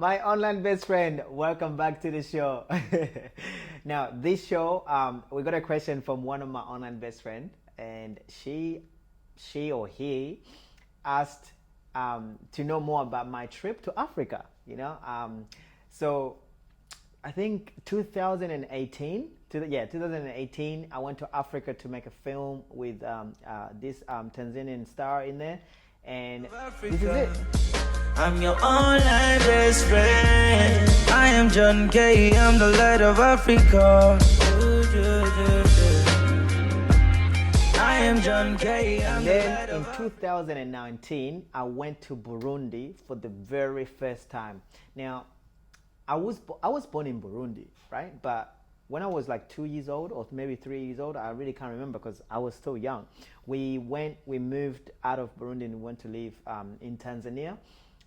My online best friend, welcome back to the show. Now, this show, we got a question from one of my online best friend, and she or he asked to know more about my trip to Africa. So I think 2018. 2018. I went to Africa to make a film with this Tanzanian star in there, and this is it. I'm your online best friend. I am John K. I'm the light of Africa. I am John K. And then in 2019, I went to Burundi for the very first time. Now, I was born in Burundi, right? But when I was like 2 years old or maybe 3 years old, I really can't remember because I was still young. We moved out of Burundi and went to live in Tanzania.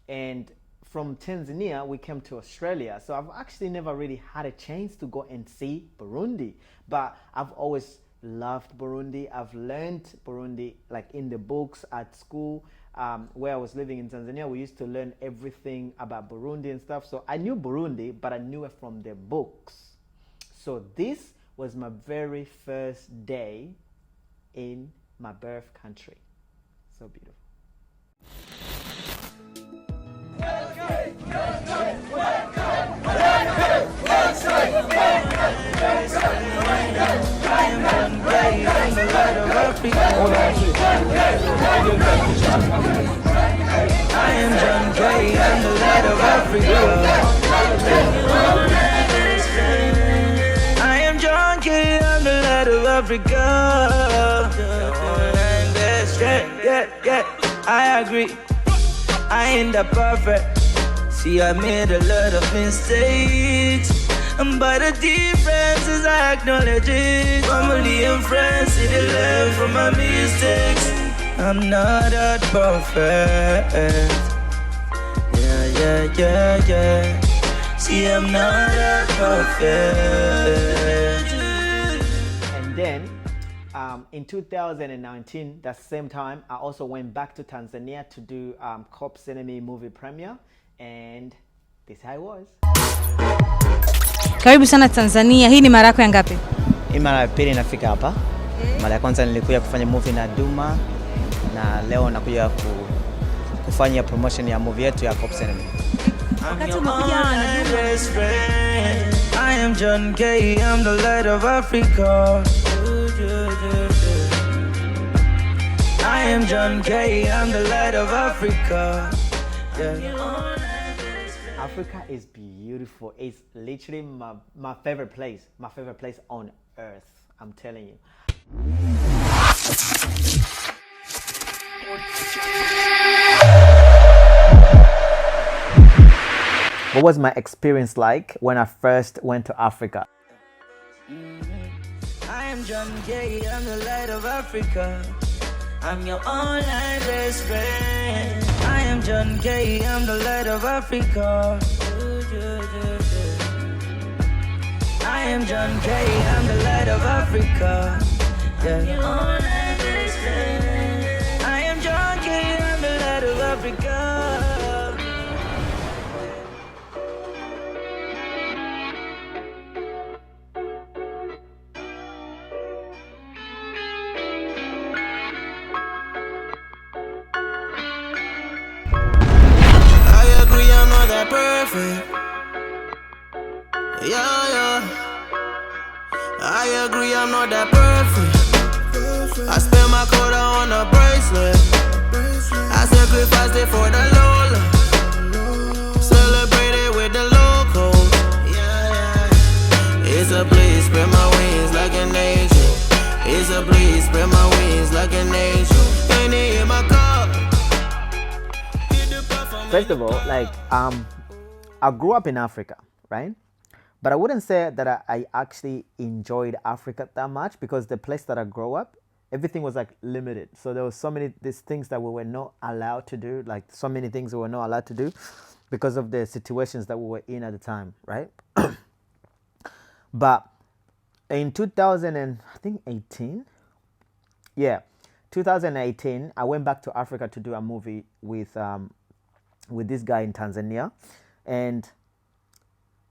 And from Tanzania, we came to Australia. So I've actually never really had a chance to go and see Burundi. But I've always loved Burundi. I've learned Burundi like in the books at school. Where I was living in Tanzania, we used to learn everything about Burundi and stuff. So I knew Burundi, but I knew it from the books. So this was my very first day in my birth country. So beautiful. I am John K. I'm the light of Africa. I am John K. I'm the light of Africa. Yeah, I agree. I ain't that perfect. See, I made a lot of mistakes, but the difference is I acknowledge it. Family and friends see the learn from my mistakes. I'm not that perfect. Yeah. See, I'm not that perfect. And then in 2019, that same time, I also went back to Tanzania to do Cops Enemy movie premiere, and this is how it was. Karibu sana Tanzania. Hii ni mara yako ya ngapi? Hii mara ya pili nafika hapa. Mara ya kwanza nilikuja kufanya movie na Duma, na leo nakuja kufanya promotion ya movie yetu ya Cops Enemy. Wakati umekuja na Duma. I am John K. I'm the light of Africa. I am John K. I'm the light of Africa. Africa is beautiful. It's literally my favorite place. My favorite place on earth. I'm telling you. What was my experience like when I first went to Africa? I am John K. I'm the light of Africa. I'm your online best friend. I am John K. I'm the light of Africa. I am John K. I'm the light of Africa. I'm your online best friend. I am John K. I'm the light of Africa. Perfect. Yeah. I agree, I'm not that perfect. I spend my quota on a bracelet. I sacrificed it for the Lola. Celebrated with the locals. Yeah. It's a place, spread my wings like an angel. It's a place, spread my wings like an angel. Ain't it in my cup? First of all, like I grew up in Africa, right? But I wouldn't say that I actually enjoyed Africa that much because the place that I grew up, everything was like limited. So there was so many these things that we were not allowed to do, like so many things we were not allowed to do because of the situations that we were in at the time, right? But in 2018, 2018, I went back to Africa to do a movie with this guy in Tanzania. And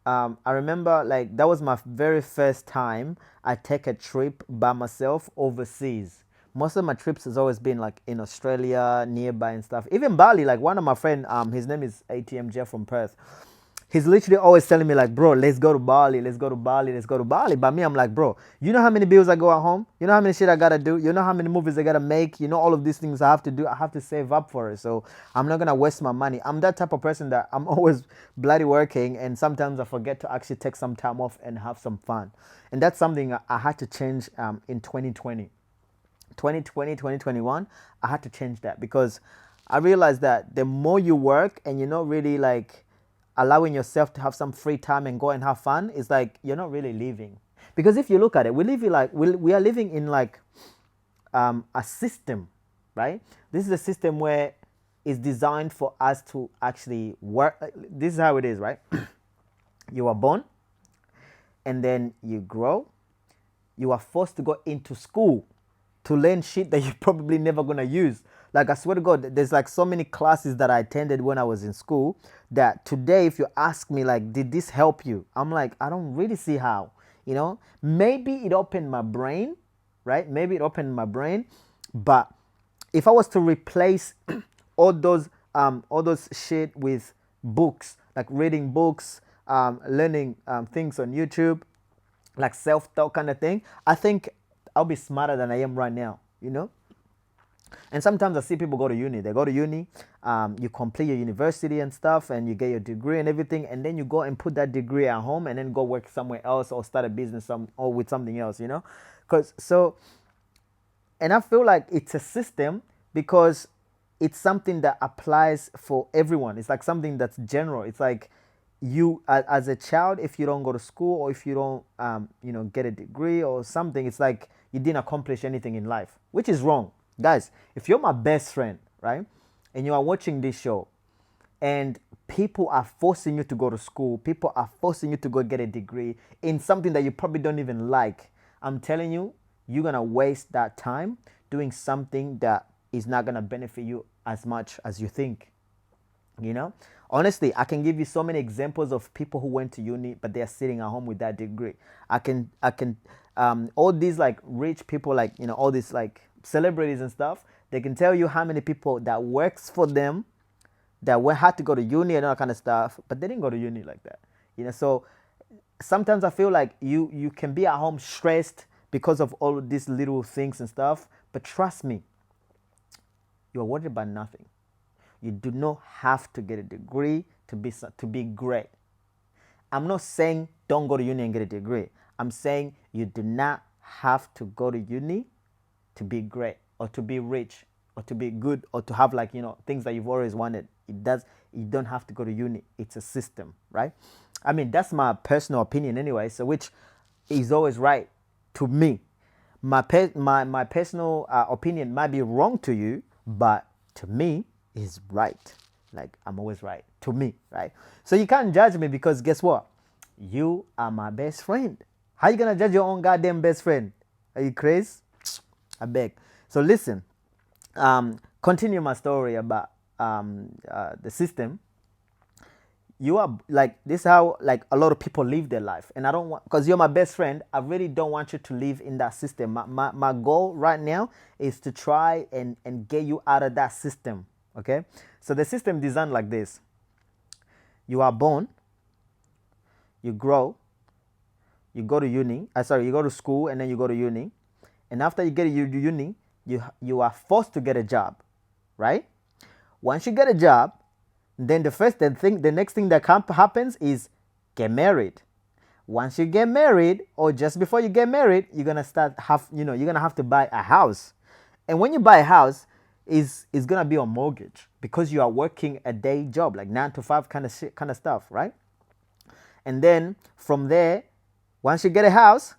I remember like that was my very first time I take a trip by myself overseas. Most of my trips has always been like in Australia, nearby and stuff. Even Bali, like one of my friend, his name is ATM Jeff from Perth. He's literally always telling me like, bro, let's go to Bali, let's go to Bali, let's go to Bali. But me, I'm like, bro, you know how many bills I go at home? You know how many shit I gotta do? You know how many movies I gotta make? You know all of these things I have to do. I have to save up for it. So I'm not gonna waste my money. I'm that type of person that I'm always bloody working, and sometimes I forget to actually take some time off and have some fun. And that's something I had to change in 2020. 2020, 2021, I had to change that because I realized that the more you work and you're not really like allowing yourself to have some free time and go and have fun, is like you're not really living. Because if you look at it, we are living in like a system, right? This is a system where it's designed for us to actually work. This is how it is, right? You are born, and then you grow. You are forced to go into school to learn shit that you're probably never gonna use. Like I swear to God, there's like so many classes that I attended when I was in school that today, if you ask me like, did this help you? I'm like, I don't really see how, you know? Maybe it opened my brain, right? Maybe it opened my brain, but if I was to replace all those shit with books, like reading books, learning things on YouTube, like self-taught kind of thing, I think I'll be smarter than I am right now, you know? And sometimes I see people go to uni. They go to uni, you complete your university and stuff, and you get your degree and everything, and then you go and put that degree at home and then go work somewhere else or start a business or with something else, you know? And I feel like it's a system because it's something that applies for everyone. It's like something that's general. It's like you, as a child, if you don't go to school or if you don't, get a degree or something, it's like you didn't accomplish anything in life, which is wrong. Guys, if you're my best friend, right, and you are watching this show and people are forcing you to go to school, people are forcing you to go get a degree in something that you probably don't even like, I'm telling you, you're going to waste that time doing something that is not going to benefit you as much as you think, you know? Honestly, I can give you so many examples of people who went to uni, but they're sitting at home with that degree. All these like rich people, like, all these like celebrities and stuff, they can tell you how many people that works for them that had to go to uni and all that kind of stuff, but they didn't go to uni like that. So sometimes I feel like you can be at home stressed because of all of these little things and stuff, but trust me, you're worried about nothing. You do not have to get a degree to be great. I'm not saying don't go to uni and get a degree. I'm saying you do not have to go to uni to be great or to be rich or to be good or to have like, things that you've always wanted. You don't have to go to uni. It's a system, right? I mean, that's my personal opinion anyway, so which is always right to me. My personal opinion might be wrong to you, but to me is right. Like, I'm always right to me, right? So you can't judge me because guess what? You are my best friend. How you gonna judge your own goddamn best friend? Are you crazy? I beg. So listen, continue my story about the system. You are like, this is how like a lot of people live their life, and I don't want, because you're my best friend, I really don't want you to live in that system. My goal right now is to try and get you out of that system. Okay, so the system designed like this: you are born, you grow, you go to uni. You go to school and then you go to uni, and after you get to uni, you are forced to get a job, right? Once you get a job, then the next thing that happens is get married. Once you get married, or just before you get married, you're gonna you're gonna have to buy a house, and when you buy a house, is gonna be a mortgage because you are working a day job, like 9 to 5 kind of stuff, right? And then from there, once you get a house,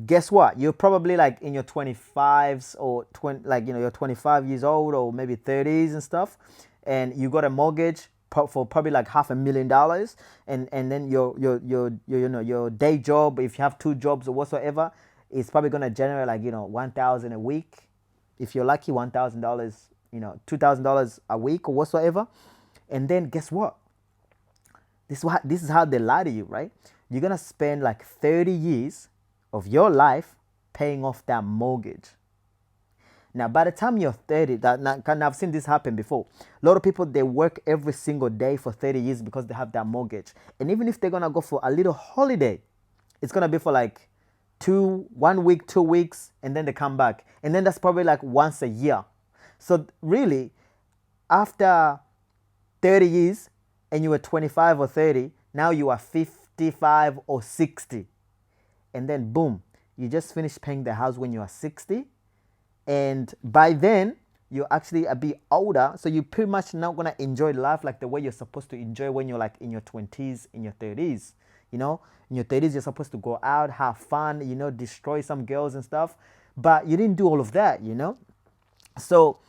guess what? You're probably like in your 25s or you're 25 years old or maybe 30s and stuff, and you got a mortgage for probably like $500,000, and then your day job, if you have 2 jobs or whatsoever, is probably gonna generate like $1,000 a week. If you're lucky, $1,000, $2,000 a week or whatsoever. And then guess what? This is how they lie to you, right? You're gonna spend like 30 years of your life paying off that mortgage. Now, by the time you're 30, I've seen this happen before. A lot of people, they work every single day for 30 years because they have that mortgage. And even if they're gonna go for a little holiday, it's gonna be for like 1 week, 2 weeks, and then they come back. And then that's probably like once a year. So really, after 30 years and you were 25 or 30, now you are 55 or 60. And then boom, you just finished paying the house when you are 60. And by then, you're actually a bit older. So you're pretty much not going to enjoy life like the way you're supposed to enjoy when you're like in your 20s, in your 30s. You know, in your 30s, you're supposed to go out, have fun, you know, destroy some girls and stuff. But you didn't do all of that, you know. So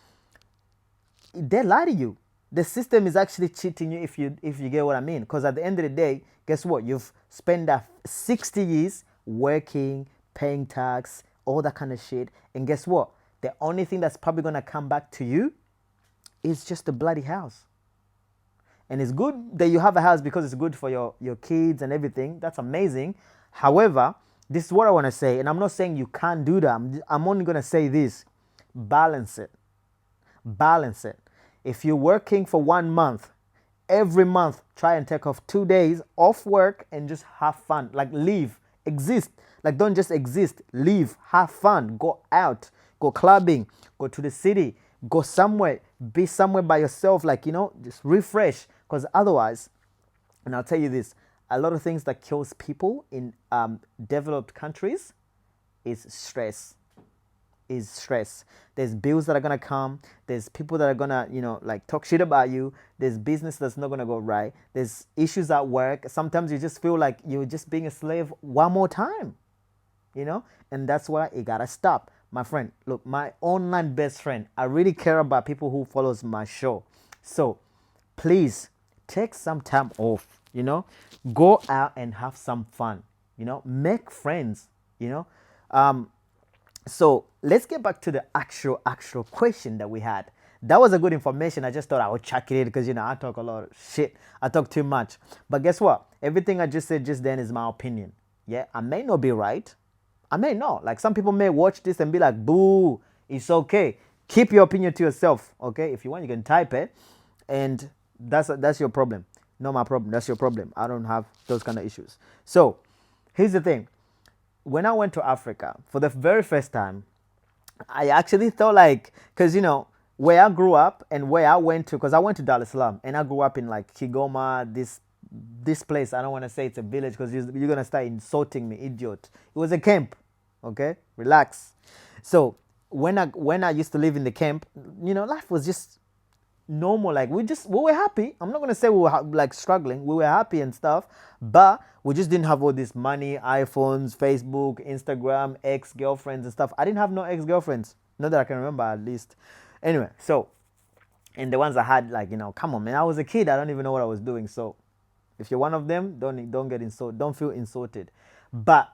they lie to you. The system is actually cheating you if you get what I mean. Because at the end of the day, guess what? You've spent 60 years working, paying tax, all that kind of shit. And guess what? The only thing that's probably going to come back to you is just a bloody house. And it's good that you have a house because it's good for your kids and everything. That's amazing. However, this is what I want to say. And I'm not saying you can't do that. I'm only going to say this. Balance it. Balance it. If you're working for 1 month, every month, try and take off 2 days off work and just have fun. Like live, exist. Like don't just exist, live, have fun, go out, go clubbing, go to the city, go somewhere, be somewhere by yourself, like, you know, just refresh. Because otherwise, and I'll tell you this, a lot of things that kills people in developed countries is stress. There's bills that are gonna come. There's people that are gonna, you know, like talk shit about you. There's business that's not gonna go right. There's issues at work. Sometimes you just feel like you're just being a slave one more time, you know? And that's why it gotta stop. My friend, look, my online best friend, I really care about people who follows my show. So please take some time off, you know? Go out and have some fun, you know? Make friends, you know? So let's get back to the actual question that we had. That was a good information. I just thought I would chuck it in because, you know, I talk a lot of shit. I talk too much. But guess what? Everything I just said just then is my opinion. Yeah, I may not be right. I may not. Like some people may watch this and be like, boo, it's okay. Keep your opinion to yourself, okay? If you want, you can type it. And that's your problem. Not my problem. That's your problem. I don't have those kind of issues. So here's the thing. When I went to Africa for the very first time, I actually thought like, because, you know, where I grew up and where I went to, because I went to Dar es Salaam and I grew up in like Kigoma, this place. I don't want to say it's a village because you're going to start insulting me, idiot. It was a camp, okay? Relax. So when I used to live in the camp, you know, life was just normal. Like we were happy. I'm not going to say we were like struggling. We were happy and stuff, but we just didn't have all this money, iPhones, Facebook, Instagram, ex-girlfriends and stuff. I didn't have no ex-girlfriends. Not that I can remember at least. Anyway, so, and the ones I had, like, you know, come on, man. I was a kid. I don't even know what I was doing. So if you're one of them, don't get insulted. Don't feel insulted. But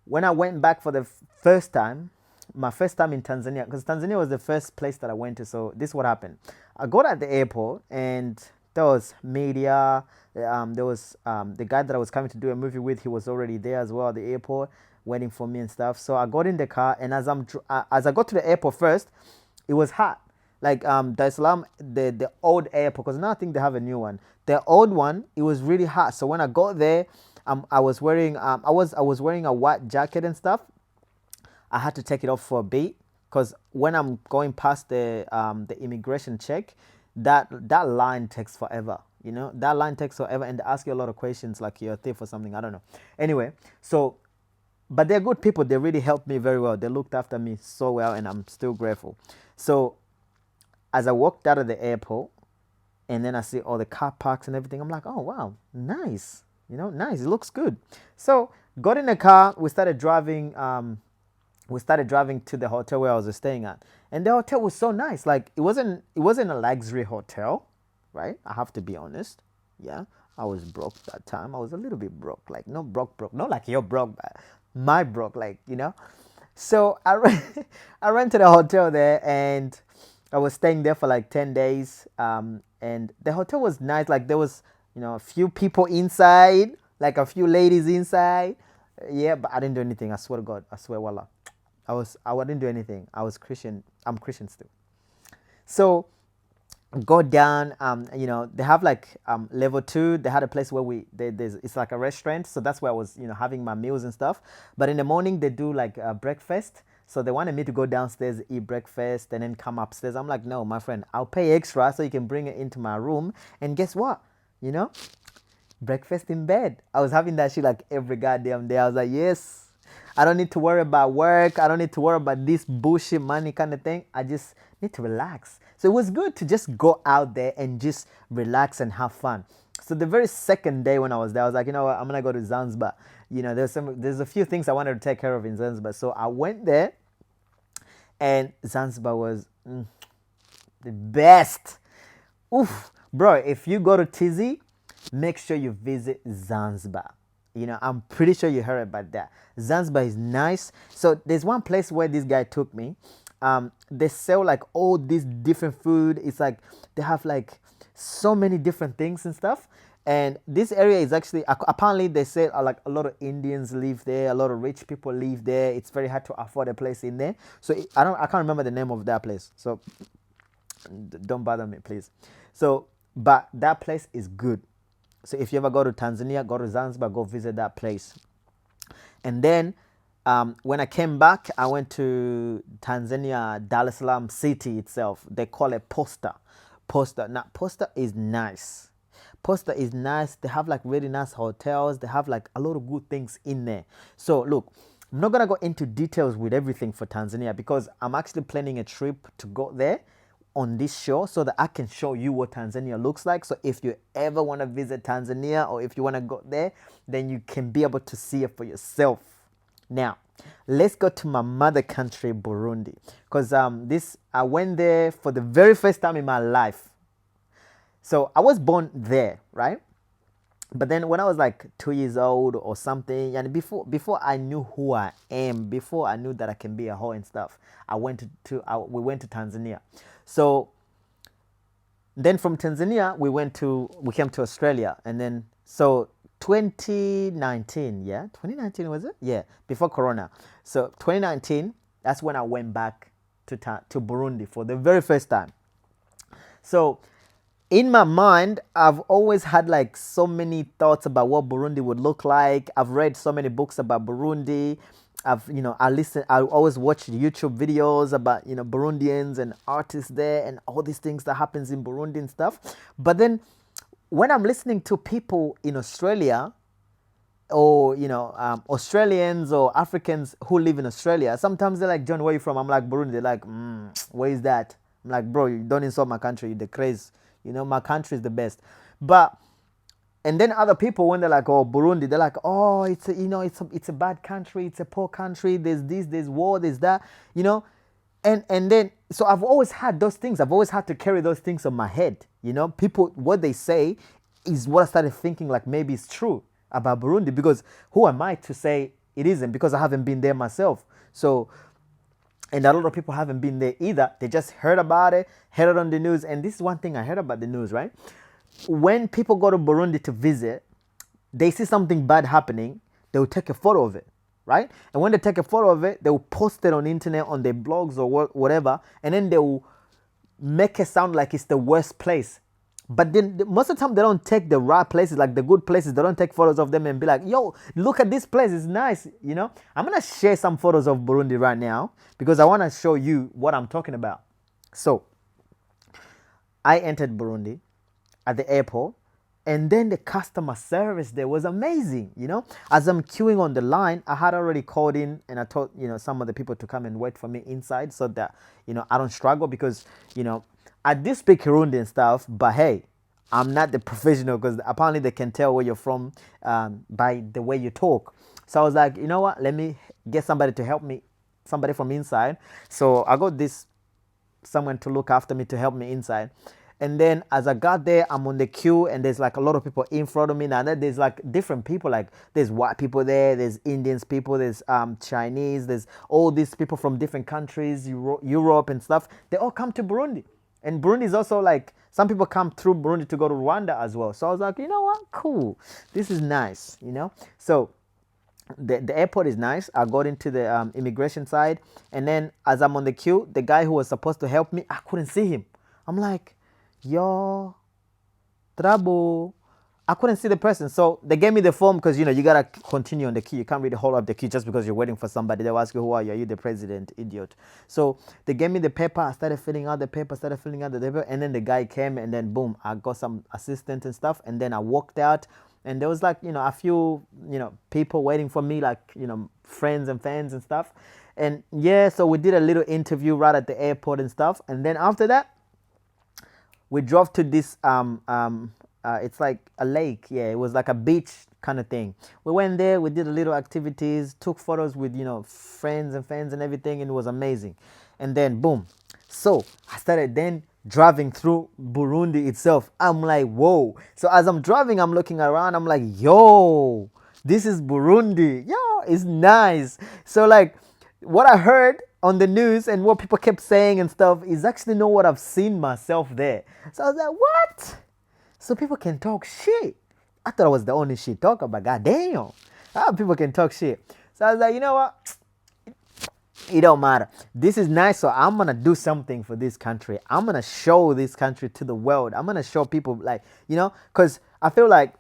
when I went back for the first time, my first time in Tanzania, because Tanzania was the first place that I went to. So this is what happened. I got at the airport and there was media. There was the guy that I was coming to do a movie with. He was already there as well at the airport waiting for me and stuff. So I got in the car and as I got to the airport first, it was hot. Like Dar es Salaam, the old airport, because now I think they have a new one. The old one, it was really hot. So when I got there, I was wearing I was wearing a white jacket and stuff. I had to take it off for a bit because when I'm going past the immigration check, that line takes forever. You know, that line takes forever, and they ask you a lot of questions like you're a thief or something. I don't know. Anyway, so, but they're good people. They really helped me very well. They looked after me so well, and I'm still grateful. So, as I walked out of the airport, and then I see all the car parks and everything, I'm like, oh wow, nice. You know, nice. It looks good. So, got in the car. We started driving. We started driving to the hotel where I was staying at, and the hotel was so nice. Like it wasn't a luxury hotel, right? I have to be honest. Yeah, I was broke that time. I was a little bit broke, like not broke, not like you're broke, but my broke, like, you know. So I ran to the hotel there, and I was staying there for like 10 days. And the hotel was nice. Like there was a few people inside, like a few ladies inside. Yeah, but I didn't do anything. I swear to God. I swear, wallah. I didn't do anything. I was Christian. I'm Christian still. So go down. They have like level 2. They had a place where it's like a restaurant. So that's where I was, having my meals and stuff. But in the morning they do like breakfast. So they wanted me to go downstairs, eat breakfast, and then come upstairs. I'm like, no, my friend, I'll pay extra so you can bring it into my room. And guess what? Breakfast in bed. I was having that shit like every goddamn day. I was like, yes, I don't need to worry about work. I don't need to worry about this bullshit money kind of thing. I just need to relax. So it was good to just go out there and just relax and have fun. So the very second day when I was there, I was like, you know what, I'm gonna go to Zanzibar. There's a few things I wanted to take care of in Zanzibar. So I went there, and Zanzibar was the best. Oof, bro! If you go to Tizi, make sure you visit Zanzibar. I'm pretty sure you heard about that. Zanzibar is nice. So there's one place where this guy took me. They sell like all these different food. It's like they have like so many different things and stuff. And this area is actually, apparently they say like a lot of Indians live there, a lot of rich people live there. It's very hard to afford a place in there. So I can't remember the name of that place. So don't bother me, please. So, but that place is good. So if you ever go to Tanzania, go to Zanzibar, go visit that place. And then when I came back, I went to Tanzania, Dar es Salaam city itself. They call it Posta. Now, Posta is nice. Posta is nice. They have like really nice hotels. They have like a lot of good things in there. So look, I'm not gonna go into details with everything for Tanzania because I'm actually planning a trip to go there on this show so that I can show you what Tanzania looks like. So if you ever want to visit Tanzania or if you want to go there, then you can be able to see it for yourself. Now, let's go to my mother country, Burundi, because I went there for the very first time in my life. So I was born there, right? But then when I was like 2 years old or something, and before I knew who I am, before I knew that I can be a hoe and stuff, we went to Tanzania. So then from Tanzania we came to Australia, and then so 2019, yeah, 2019 was it? Yeah, before Corona. So 2019, that's when I went back to Burundi for the very first time. So in my mind, I've always had like so many thoughts about what Burundi would look like. I've read so many books about Burundi. I always watch YouTube videos about, Burundians and artists there and all these things that happens in Burundi and stuff. But then when I'm listening to people in Australia or, Australians or Africans who live in Australia, sometimes they're like, John, where are you from? I'm like, Burundi. They're like, where is that? I'm like, bro, you don't insult my country. You're the craze. My country is the best. And then other people, when they're like, oh, Burundi, they're like, oh, it's a bad country. It's a poor country. There's this, there's war, there's that, And then, so I've always had those things. I've always had to carry those things on my head. People, what they say is what I started thinking like maybe it's true about Burundi, because who am I to say it isn't, because I haven't been there myself. So, and a lot of people haven't been there either. They just heard about it, heard it on the news. And this is one thing I heard about the news, right? When people go to Burundi to visit, they see something bad happening, they will take a photo of it, right? And when they take a photo of it, they will post it on the internet, on their blogs or whatever, and then they will make it sound like it's the worst place. But then most of the time they don't take the right places, like the good places. They don't take photos of them and be like, yo, look at this place, it's nice, I'm gonna share some photos of Burundi right now because I want to show you what I'm talking about. So I entered Burundi at the airport, and then the customer service there was amazing. As I'm queuing on the line, I had already called in and I told some of the people to come and wait for me inside so that I don't struggle, because I do speak Kirundi and stuff, but hey, I'm not the professional, because apparently they can tell where you're from by the way you talk. So I was like, you know what, let me get somebody to help me, somebody from inside. So I got someone to look after me, to help me inside. And then as I got there, I'm on the queue, and there's like a lot of people in front of me. Now there's like different people, like there's white people there, there's Indians people, there's Chinese, there's all these people from different countries, Europe and stuff. They all come to Burundi. And Burundi is also like, some people come through Burundi to go to Rwanda as well. So I was like, you know what, cool, this is nice, you know. So the airport is nice. I got into the immigration side, and then as I'm on the queue, the guy who was supposed to help me, I couldn't see him. I'm like, yo, trouble. I couldn't see the person. So they gave me the form because, you know, you got to continue on the queue. You can't really hold up the queue just because you're waiting for somebody. They'll ask you, who are you? Are you the president? Idiot. So they gave me the paper. I started filling out the paper, and then the guy came, and then boom, I got some assistant and stuff. And then I walked out, and there was like, you know, a few, you know, people waiting for me, like, you know, friends and fans and stuff. And yeah, so we did a little interview right at the airport and stuff. And then after that, we drove to this it's like a lake. Yeah, it was like a beach kind of thing. We went there, we did a little activities, took photos with, you know, friends and fans and everything, and it was amazing. And then boom, so I started then driving through Burundi itself. I'm like, whoa. So as I'm driving, I'm looking around, I'm like, yo, this is Burundi. Yo, it's nice. So like what I heard on the news and what people kept saying and stuff is actually not what I've seen myself there. So I was like, what? So people can talk shit. I thought I was the only shit talker, but goddamn, how people can talk shit. So I was like, you know what? It don't matter. This is nice, so I'm gonna do something for this country. I'm gonna show this country to the world. I'm gonna show people, like, you know, because I feel like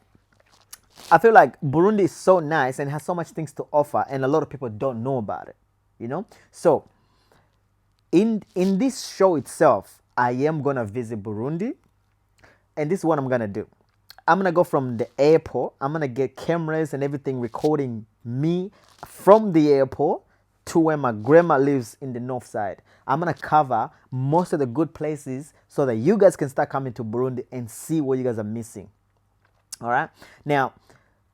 Burundi is so nice and has so much things to offer, and a lot of people don't know about it, you know. So in this show itself, I am gonna visit Burundi. And this is what I'm going to do. I'm going to go from the airport. I'm going to get cameras and everything recording me from the airport to where my grandma lives in the north side. I'm going to cover most of the good places so that you guys can start coming to Burundi and see what you guys are missing. All right. Now,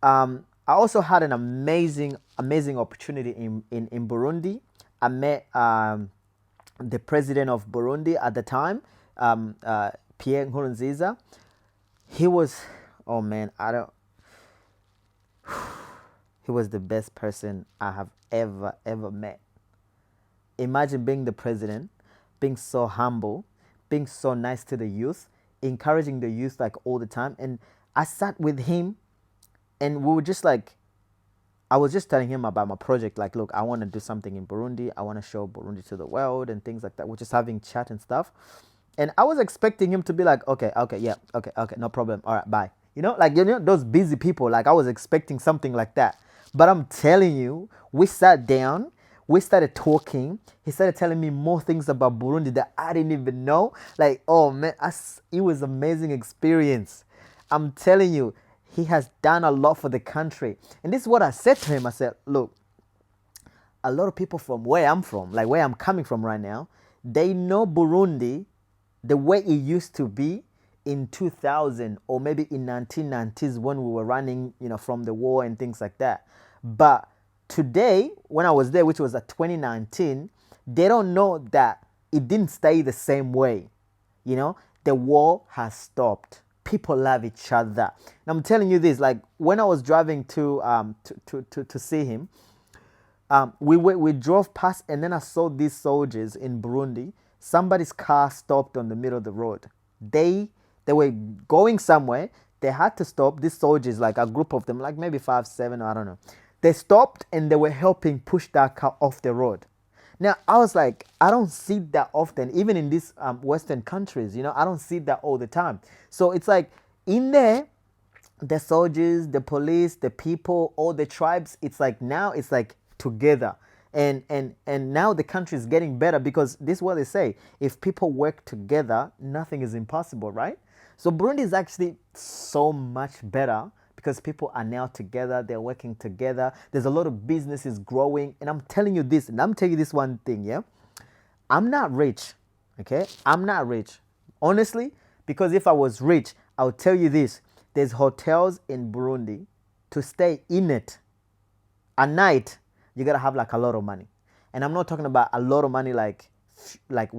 I also had an amazing opportunity in Burundi. I met the president of Burundi at the time, Pierre Nkurunziza. He was, oh man, he was the best person I have ever met. Imagine being the president, being so humble, being so nice to the youth, encouraging the youth like all the time. And I sat with him, and we were just like, I was just telling him about my project. Like, look, I want to do something in Burundi. I want to show Burundi to the world and things like that. We're just having chat and stuff. And I was expecting him to be like, okay, yeah, okay, no problem. All right, bye. You know, like, you know, those busy people, like I was expecting something like that. But I'm telling you, we sat down, we started talking. He started telling me more things about Burundi that I didn't even know. Like, oh man, it was an amazing experience. I'm telling you, he has done a lot for the country. And this is what I said to him. I said, look, a lot of people from where I'm from, like where I'm coming from right now, they know Burundi the way it used to be in 2000 or maybe in 1990s when we were running, you know, from the war and things like that. But today, when I was there, which was at 2019, they don't know that it didn't stay the same way. You know, the war has stopped. People love each other. And I'm telling you this, like when I was driving to see him, we drove past, and then I saw these soldiers in Burundi. Somebody's car stopped on the middle of the road. They were going somewhere. They had to stop. These soldiers, like a group of them, like maybe 5, 7, I don't know. They stopped and they were helping push that car off the road. Now, I was like, I don't see that often, even in these Western countries, you know, I don't see that all the time. So it's like in there, the soldiers, the police, the people, all the tribes, it's like now it's like together. And now the country is getting better because this is what they say. If people work together, nothing is impossible, right? So Burundi is actually so much better because people are now together. They're working together. There's a lot of businesses growing. And I'm telling you this, and I'm telling you this one thing, yeah? I'm not rich, okay? I'm not rich. Honestly, because if I was rich, I would tell you this. There's hotels in Burundi. To stay in it at night, you gotta have like a lot of money. And I'm not talking about a lot of money like $100,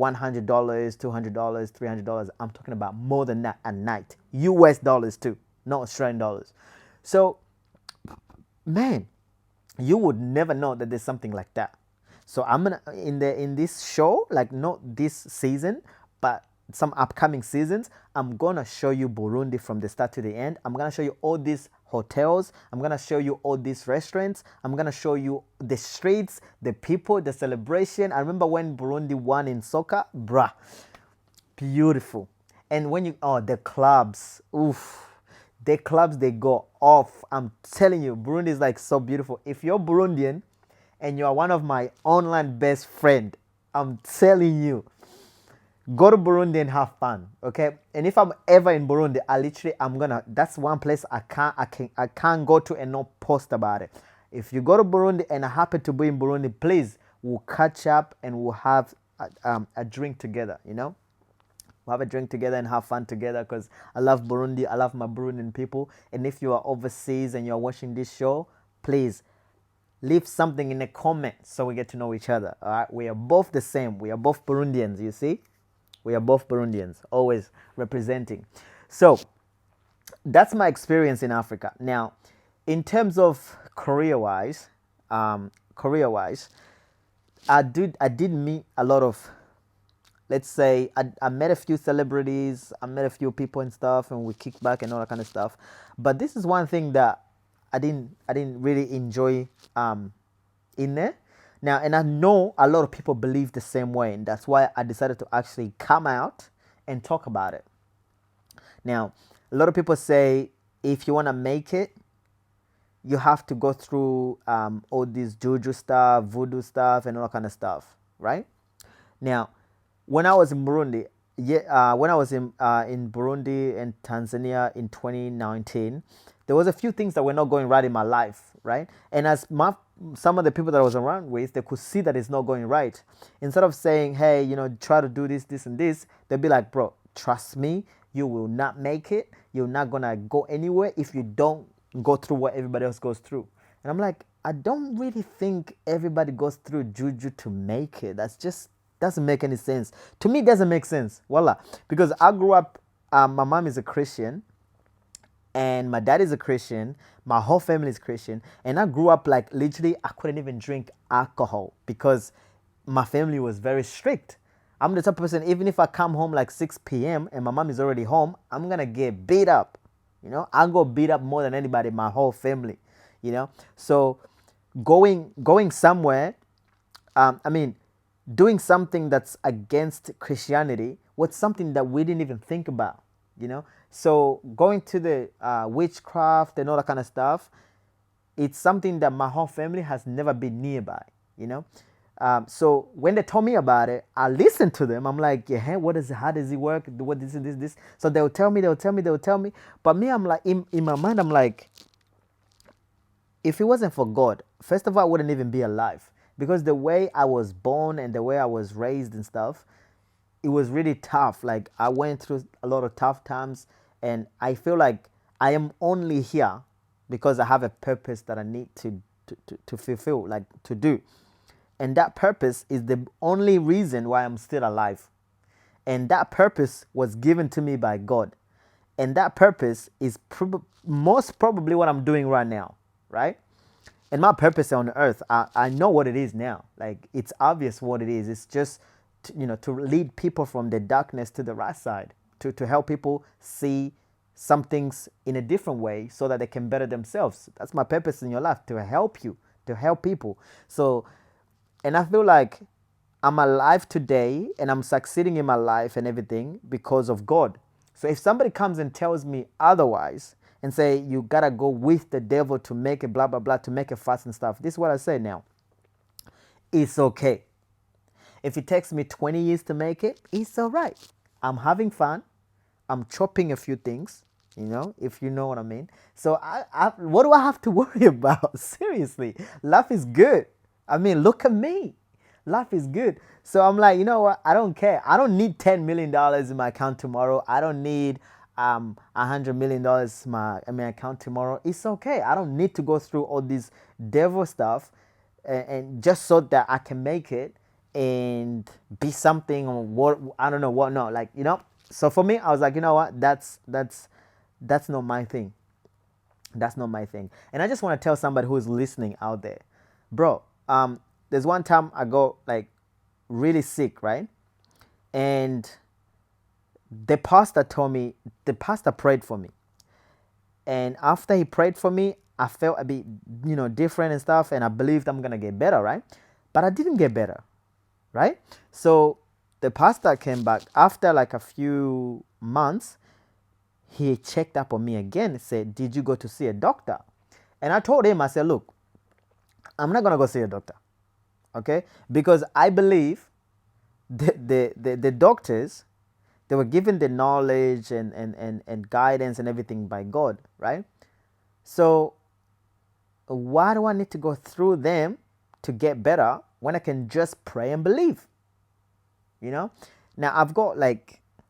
$200, $300. I'm talking about more than that at night. US dollars too, not Australian dollars. So, man, you would never know that there's something like that. So I'm gonna in this show, like not this season, but some upcoming seasons, I'm gonna show you Burundi from the start to the end. I'm gonna show you all these hotels. I'm gonna show you all these restaurants. I'm gonna show you the streets, the people, the celebration. I remember when Burundi won in soccer, bruh, beautiful. And when you, the clubs, oof, the clubs, they go off. I'm telling you, Burundi is like so beautiful. If you're Burundian and you are one of my online best friend, I'm telling you, go to Burundi and have fun, okay? And if I'm ever in Burundi, that's one place I can't go to and not post about it. If you go to Burundi and I happen to be in Burundi, please, we'll catch up and we'll have a drink together, you know? We'll have a drink together and have fun together because I love Burundi. I love my Burundian people. And if you are overseas and you're watching this show, please leave something in the comments so we get to know each other. All right? We are both the same. We are both Burundians, you see? We are both Burundians, always representing. So that's my experience in Africa. Now, in terms of career-wise, I did meet a lot of, let's say, I met a few celebrities, I met a few people and stuff, and we kicked back and all that kind of stuff. But this is one thing that I didn't really enjoy in there. Now, and I know a lot of people believe the same way, and that's why I decided to actually come out and talk about it. Now, a lot of people say if you want to make it, you have to go through all this juju stuff, voodoo stuff, and all that kind of stuff, right? Now, when I was in Burundi, when I was in Burundi and Tanzania in 2019, there was a few things that were not going right in my life, right? And as some of the people that I was around with, they could see that it's not going right. Instead of saying, hey, you know, try to do this, this, and this, they'd be like, bro, trust me, you will not make it. You're not going to go anywhere if you don't go through what everybody else goes through. And I'm like, I don't really think everybody goes through juju to make it. That's just doesn't make any sense. To me, it doesn't make sense. Voila. Because I grew up, my mom is a Christian, and my dad is a Christian. My whole family is Christian. And I grew up like literally I couldn't even drink alcohol because my family was very strict. I'm the type of person, even if I come home like 6 p.m. and my mom is already home, I'm going to get beat up. You know, I'll go beat up more than anybody in my whole family, you know. So going somewhere, doing something that's against Christianity was something that we didn't even think about, you know. So going to the witchcraft and all that kind of stuff, it's something that my whole family has never been nearby, you know. So when they told me about it, I listened to them. I'm like, yeah, hey, how does it work? What this? So they'll tell me. But me, I'm like, in my mind, I'm like, if it wasn't for God, first of all, I wouldn't even be alive. Because the way I was born and the way I was raised and stuff, it was really tough. Like I went through a lot of tough times, and I feel like I am only here because I have a purpose that I need to fulfill, like to do. And that purpose is the only reason why I'm still alive. And that purpose was given to me by God. And that purpose is most probably what I'm doing right now, right? And my purpose on earth, I know what it is now. Like, it's obvious what it is. It's just, to lead people from the darkness to the right side, to help people see some things in a different way so that they can better themselves. That's my purpose in your life, to help you, to help people. So, and I feel like I'm alive today and I'm succeeding in my life and everything because of God. So if somebody comes and tells me otherwise, and say, you gotta go with the devil to make it blah, blah, blah, to make it fast and stuff. This is what I say now. It's okay. If it takes me 20 years to make it, it's all right. I'm having fun. I'm chopping a few things, if you know what I mean. So what do I have to worry about? Seriously, life is good. I mean, look at me. Life is good. So I'm like, you know what? I don't care. I don't need $10 million in my account tomorrow. I don't need $100 million in my account tomorrow. It's okay. I don't need to go through all this devil stuff and just so that I can make it and be something or what, I don't know what, no, like, so for me, I was like, you know what, that's not my thing. That's not my thing. And I just want to tell somebody who's listening out there, bro, there's one time I got like really sick, right? And the pastor prayed for me. And after he prayed for me, I felt a bit, different and stuff. And I believed I'm going to get better, right? But I didn't get better, right? So the pastor came back after like a few months. He checked up on me again and said, did you go to see a doctor? And I told him, I said, look, I'm not going to go see a doctor, okay? Because I believe the doctors, they were given the knowledge and guidance and everything by God, right? So why do I need to go through them to get better when I can just pray and believe? Now I've got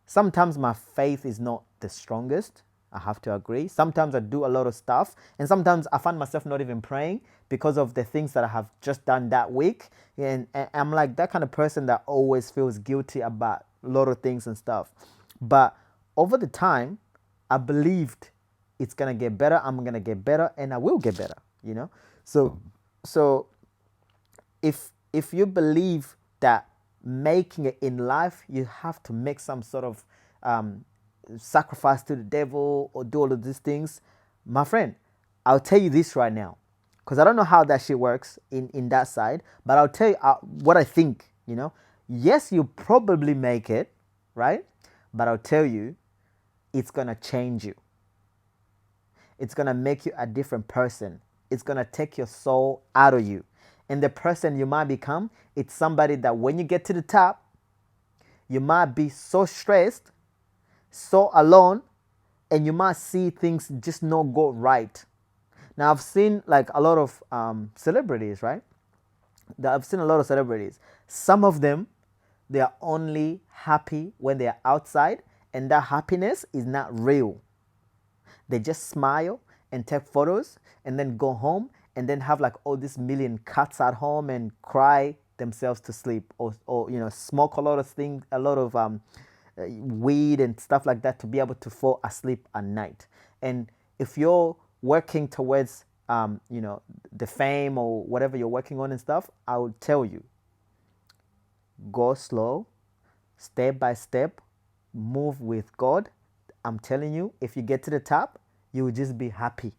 sometimes my faith is not the strongest. I have to agree. Sometimes I do a lot of stuff, and sometimes I find myself not even praying because of the things that I have just done that week. And I'm like that kind of person that always feels guilty about a lot of things and stuff. But over the time, I believed it's gonna get better. I'm gonna get better, and I will get better. So if you believe that making it in life, you have to make some sort of sacrifice to the devil or do all of these things, my friend, I'll tell you this right now, because I don't know how that shit works in that side, but I'll tell you what I think. Yes, you probably make it, right? But I'll tell you, it's gonna change you. It's gonna make you a different person. It's gonna take your soul out of you. And the person you might become, it's somebody that when you get to the top, you might be so stressed, so alone, and you might see things just not go right. Now, I've seen a lot of celebrities, right? I've seen a lot of celebrities. Some of them, they are only happy when they are outside, and that happiness is not real. They just smile and take photos and then go home and then have all these million cats at home and cry themselves to sleep, or smoke a lot of weed and stuff like that to be able to fall asleep at night. And if you're working towards the fame or whatever you're working on and stuff, I will tell you, go slow, step by step, move with God. I'm telling you, if you get to the top, you will just be happy.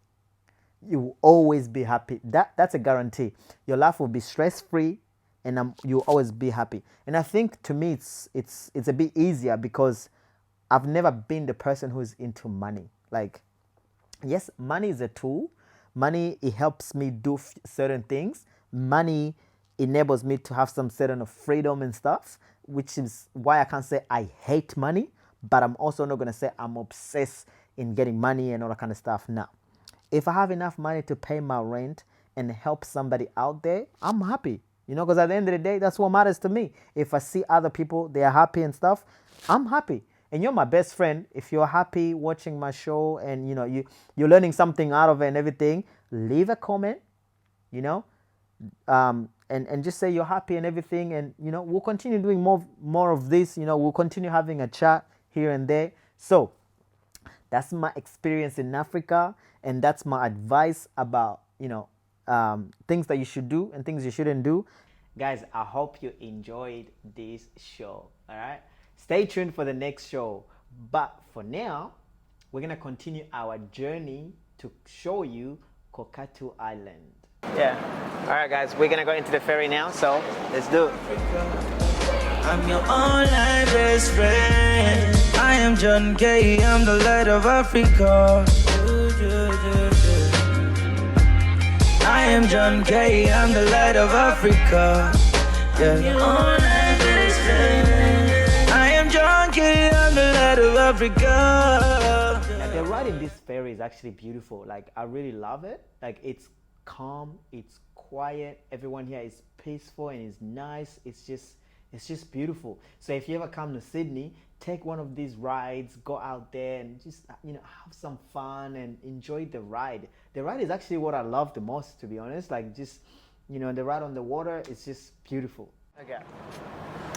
You will always be happy. That's a guarantee. Your life will be stress-free, and you'll always be happy. And I think to me it's a bit easier because I've never been the person who's into money. Yes, money is a tool. Money, it helps me do certain things. Money enables me to have some certain of freedom and stuff, which is why I can't say I hate money, but I'm also not going to say I'm obsessed in getting money and all that kind of stuff. Now, if I have enough money to pay my rent and help somebody out there, I'm happy. Because at the end of the day, that's what matters to me. If I see other people, they are happy and stuff, I'm happy. And you're my best friend. If you're happy watching my show and you're learning something out of it and everything, leave a comment, and just say you're happy and everything. And we'll continue doing more of this. We'll continue having a chat here and there. So that's my experience in Africa, and that's my advice about things that you should do and things you shouldn't do. Guys, I hope you enjoyed this show. All right, stay tuned for the next show, but for now we're gonna continue our journey to show you Kokatu Island. All right guys, we're gonna go into the ferry now, so let's do it. I'm your online best friend. I am John K, I'm the light of Africa. I am John K, I'm the light of Africa. Yeah. I'm your online best friend. I am John K, I'm the light of Africa. The ride in this ferry is actually beautiful. I really love it. It's calm, it's quiet. Everyone here is peaceful and it's nice. It's just beautiful. So if you ever come to Sydney, take one of these rides, go out there and just have some fun and enjoy the ride. The ride is actually what I love the most, to be honest. The ride on the water is just beautiful. Okay.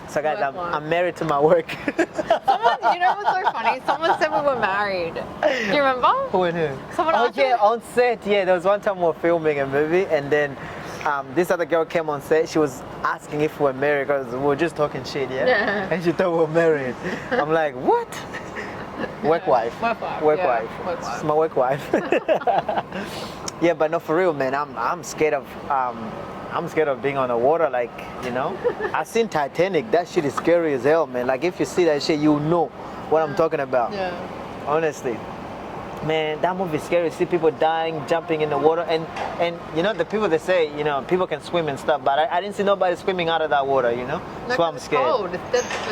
So guys, I'm married to my work. Someone, what's so funny? Someone said we were married. Do you remember? Who and who? Someone asked on set. Yeah, there was one time we were filming a movie, and then this other girl came on set. She was asking if we were married because we were just talking shit, yeah? And she thought we were married. I'm like, what? Work wife. Work wife. Work Yeah, wife. work wife. It's my work wife. Yeah, but no, for real, man. I'm scared of being on the water. Like, you know, I seen Titanic. That shit is scary as hell, man. Like, if you see that shit, you know what I'm talking about. Yeah. Honestly. Man, that movie is scary. See people dying, jumping in the water, and you know the people that say, you know, people can swim and stuff, but I didn't see nobody swimming out of that water, you know. That's why I'm scared. Cold. But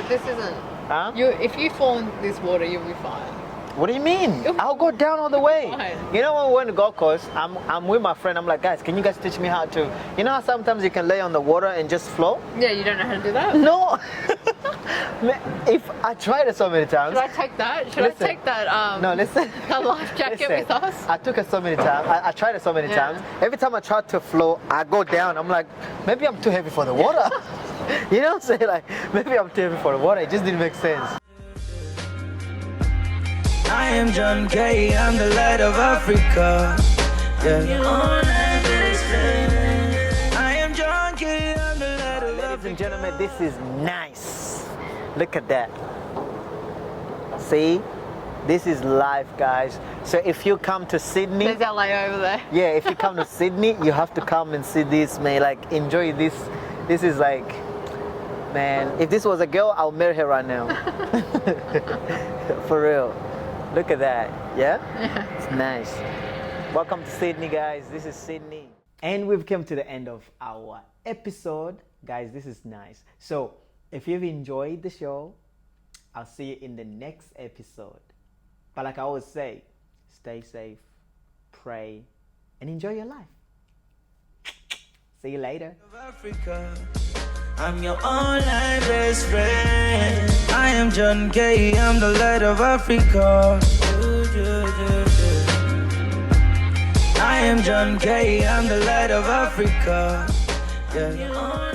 this isn't. Huh? If you fall in this water, you'll be fine. What do you mean? I'll go down all the way. Fine. You know when we went to Gold Coast, I'm with my friend. I'm like, guys, can you guys teach me how to? You know how sometimes you can lay on the water and just float? Yeah, you don't know how to do that. No. Man, if I tried it so many times. Should I take that? Should Listen. I take that? No, listen. That life jacket Listen, with us. I took it so many times. I tried it so many Yeah. times. Every time I try to float, I go down. I'm like, maybe I'm too heavy for the water. You know what I'm saying? Like, maybe I'm too heavy for the water. It just didn't make sense. I am John K, I'm the light of Africa. Yeah. I am John K, I'm the light of Africa. Ladies and gentlemen, this is nice. Look at that. See? This is live, guys. So if you come to Sydney, There's LA over there. yeah, if you come to Sydney, you have to come and see this, man. Like, enjoy this. This is like, man, if this was a girl, I'll marry her right now. For real. Look at that, yeah? It's nice. Welcome to Sydney, guys. This is Sydney. And we've come to the end of our episode. Guys, this is nice. So, if you've enjoyed the show, I'll see you in the next episode. But like I always say, stay safe, pray, and enjoy your life. See you later. Africa. I'm your online best friend. I am John K, I'm the light of Africa. I am John K, I'm the light of Africa. Yeah.